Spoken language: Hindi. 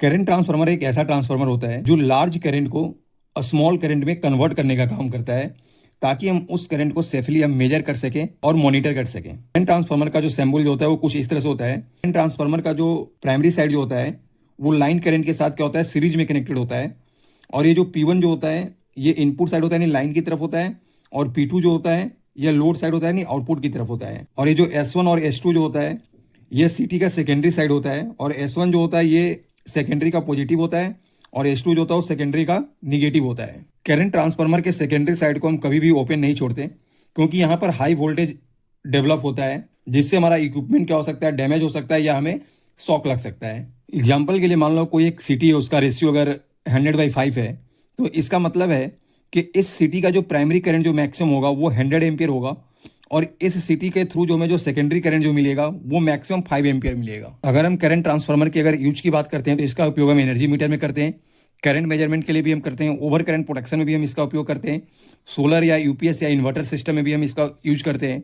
करंट ट्रांसफार्मर एक ऐसा ट्रांसफार्मर होता है जो लार्ज करंट को स्मॉल करंट में कन्वर्ट करने का काम करता है, ताकि हम उस करंट को सेफली हम मेजर कर सकें और मॉनिटर कर सकें। करंट ट्रांसफार्मर का जो सिंबल जो होता है वो कुछ इस तरह से होता है। करंट ट्रांसफार्मर का जो प्राइमरी साइड जो होता है वो लाइन करंट के साथ क्या होता है, सीरीज में कनेक्टेड होता है। और ये जो P1 जो होता है ये इनपुट साइड होता है, यानी लाइन की तरफ होता है। और P2 जो होता है ये लोड साइड होता है, यानी आउटपुट की तरफ होता है। और ये जो S1 और S2 जो होता है ये CT का सेकेंडरी साइड होता है। और S1 जो होता है ये सेकेंडरी का पॉजिटिव होता है और S2 जो होता है वो सेकेंडरी का निगेटिव होता है। करंट ट्रांसफार्मर के सेकेंडरी साइड को हम कभी भी ओपन नहीं छोड़ते, क्योंकि यहाँ पर हाई वोल्टेज डेवलप होता है, जिससे हमारा इक्विपमेंट क्या हो सकता है, डैमेज हो सकता है या हमें शॉक लग सकता है। एग्जाम्पल के लिए मान लो कोई एक सिटी है, उसका रेशियो अगर 100/5 है, तो इसका मतलब है कि इस सिटी का जो प्राइमरी करंट जो मैक्सिमम होगा वो 100 एम्पियर होगा, और इस सिटी के थ्रू जो हमें जो सेकेंडरी करंट जो मिलेगा वो मैक्सिमम 5 एम्पियर मिलेगा। अगर हम करंट ट्रांसफार्मर की अगर यूज की बात करते हैं तो इसका उपयोग हम एनर्जी मीटर में करते हैं, करंट मेजरमेंट के लिए भी हम करते हैं, ओवर करंट प्रोटेक्शन में भी हम इसका उपयोग करते हैं, सोलर या यूपीएस या इन्वर्टर सिस्टम में भी हम इसका यूज करते हैं।